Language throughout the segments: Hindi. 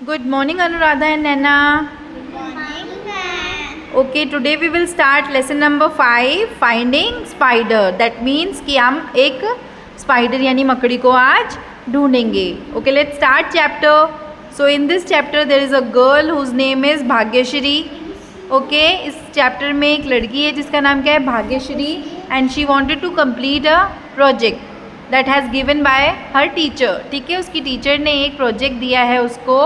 Good morning, Anuradha and Naina. Good morning, ma'am. Okay, today we will start lesson number 5, finding spider. That means कि हम एक spider यानी मकड़ी को आज ढूंढेंगे. Okay, let's start chapter. So in this chapter there is a girl whose name is Bhagyashree. Okay, इस chapter में एक लड़की है जिसका नाम क्या है Bhagyashree and she wanted to complete a project that has given by her teacher. ठीक है, उसकी टीचर ने एक प्रोजेक्ट दिया है उसको,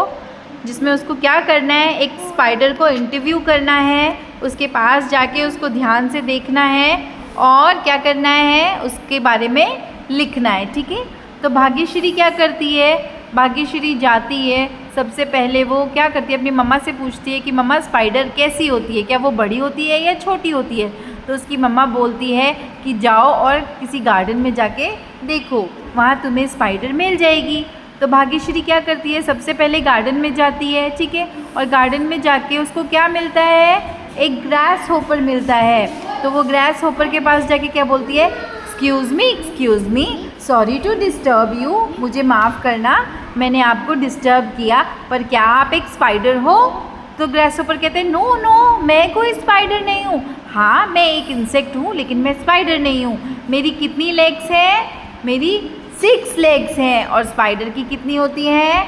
जिसमें उसको क्या करना है, एक स्पाइडर को इंटरव्यू करना है, उसके पास जाके उसको ध्यान से देखना है और क्या करना है, उसके बारे में लिखना है. ठीक है, तो भाग्यश्री क्या करती है, भाग्यश्री जाती है, सबसे पहले वो क्या करती है, अपनी मम्मा से पूछती है कि मम्मा स्पाइडर कैसी होती है, क्या वो बड़ी होती है या छोटी होती है. तो उसकी मम्मा बोलती है कि जाओ और किसी गार्डन में जाके देखो, वहाँ तुम्हें स्पाइडर मिल जाएगी. तो भाग्यश्री क्या करती है, सबसे पहले गार्डन में जाती है. ठीक है, और गार्डन में जाके उसको क्या मिलता है, एक ग्रास होपर मिलता है. तो वो ग्रास होपर के पास जाके क्या बोलती है, excuse me, sorry to disturb you, मुझे माफ़ करना मैंने आपको डिस्टर्ब किया, पर क्या आप एक स्पाइडर हो. तो ग्रास होपर कहते हैं नो मैं कोई स्पाइडर नहीं हूँ. हाँ, मैं एक इंसेक्ट हूँ लेकिन मैं स्पाइडर नहीं हूँ. मेरी कितनी लेग्स हैं, मेरी 6 लेग्स हैं, और स्पाइडर की कितनी होती हैं,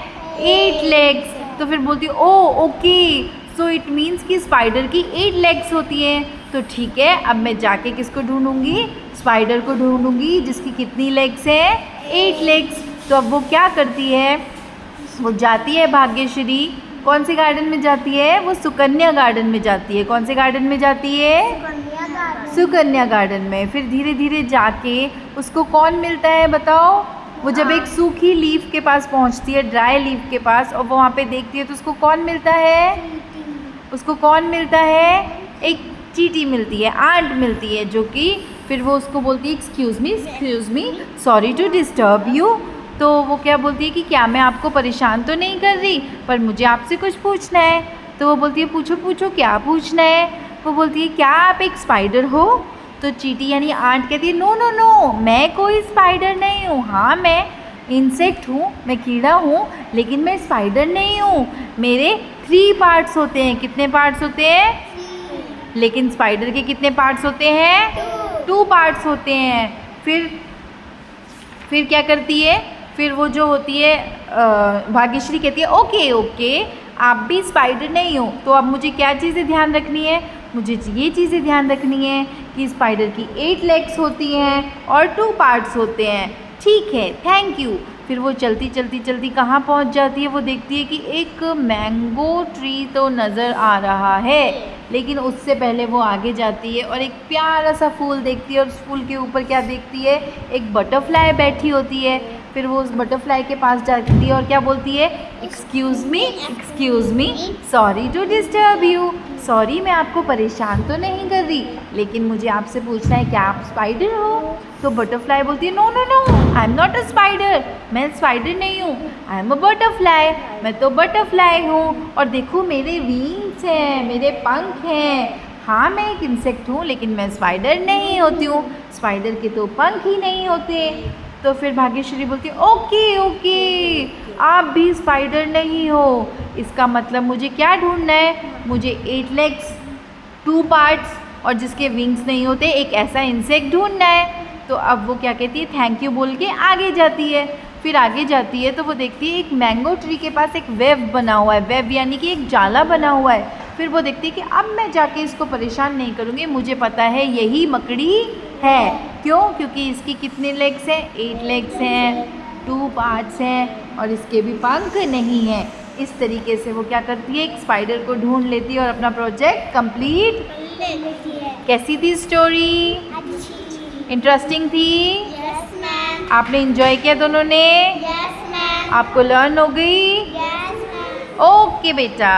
8 लेग्स. तो फिर बोलती है ओ ओके, सो इट मीन्स कि स्पाइडर की 8 लेग्स होती हैं. तो ठीक है, अब मैं जाके किसको ढूंढूंगी, स्पाइडर को ढूंढूंगी जिसकी कितनी लेग्स हैं, 8 लेग्स. तो अब वो क्या करती है, वो जाती है भाग्यश्री, कौन से गार्डन में जाती है, वो सुकन्या गार्डन में जाती है. कौन से गार्डन में जाती है, सुकन्या गार्डन में. फिर धीरे धीरे जाके उसको कौन मिलता है बताओ, वो जब एक सूखी लीफ के पास पहुंचती है, ड्राई लीफ के पास, और वो वहाँ पे देखती है तो उसको कौन मिलता है, उसको कौन मिलता है, एक चींटी मिलती है, आंट मिलती है, जो कि फिर वो उसको बोलती है excuse me, sorry to disturb you. तो वो क्या बोलती है कि क्या मैं आपको परेशान तो नहीं कर रही, पर मुझे आपसे कुछ पूछना है. तो वो बोलती है पूछो क्या पूछना है. वो बोलती है क्या आप एक स्पाइडर हो. तो चींटी यानी आंट कहती है नो मैं कोई स्पाइडर नहीं हूँ. हाँ, मैं इंसेक्ट हूँ, मैं कीड़ा हूँ, लेकिन मैं स्पाइडर नहीं हूँ. मेरे 3 पार्ट्स होते हैं. कितने पार्ट्स होते हैं, लेकिन स्पाइडर के कितने पार्ट्स होते हैं, 2 पार्ट्स होते हैं. फिर क्या करती है, फिर वो जो होती है भाग्यश्री कहती है ओके आप भी स्पाइडर नहीं हो. तो अब मुझे क्या चीज़ें ध्यान रखनी है, मुझे ये चीज़ें ध्यान रखनी है कि स्पाइडर की 8 लेग्स होती हैं और 2 पार्ट्स होते हैं. ठीक है, थैंक यू. फिर वो चलती कहाँ पहुँच जाती है, वो देखती है कि एक मैंगो ट्री तो नज़र आ रहा है, लेकिन उससे पहले वो आगे जाती है और एक प्यारा सा फूल देखती है, और उस फूल के ऊपर क्या देखती है, एक बटरफ्लाई बैठी होती है. फिर वो उस बटरफ्लाई के पास जाती है और क्या बोलती है, excuse me, sorry to disturb you, sorry मैं आपको परेशान तो नहीं कर रही, लेकिन मुझे आपसे पूछना है क्या आप स्पाइडर हो. तो बटरफ्लाई बोलती है no I am not a spider, मैं स्पाइडर नहीं हूँ, आई एम अ बटरफ्लाई, मैं तो बटरफ्लाई हूँ, और देखो मेरे विंग्स हैं, मेरे पंख हैं. हाँ, मैं एक इंसेक्ट हूँ लेकिन मैं स्पाइडर नहीं होती हूँ, स्पाइडर के तो पंख ही नहीं होते. तो फिर भाग्यश्री बोलती है ओके आप भी स्पाइडर नहीं हो, इसका मतलब मुझे क्या ढूंढना है, मुझे 8 लेग्स, 2 पार्ट्स और जिसके विंग्स नहीं होते, एक ऐसा इंसेक्ट ढूंढना है. तो अब वो क्या कहती है, थैंक यू बोल के आगे जाती है. फिर आगे जाती है तो वो देखती है एक मैंगो ट्री के पास एक वेब बना हुआ है, वेब यानी कि एक जाला बना हुआ है. फिर वो देखती है कि अब मैं जाके इसको परेशान नहीं करूँगी, मुझे पता है यही मकड़ी है. क्यों, क्योंकि इसकी कितने लेग्स हैं, 8 लेग्स हैं, 2 पार्ट्स हैं, और इसके भी पंख नहीं हैं. इस तरीके से वो क्या करती है, एक स्पाइडर को ढूंढ लेती है और अपना प्रोजेक्ट कंप्लीट. कैसी थी स्टोरी, इंटरेस्टिंग थी, Yes, ma'am. आपने एंजॉय किया दोनों ने, Yes, ma'am. आपको लर्न हो गई. Yes, ma'am. ओके बेटा.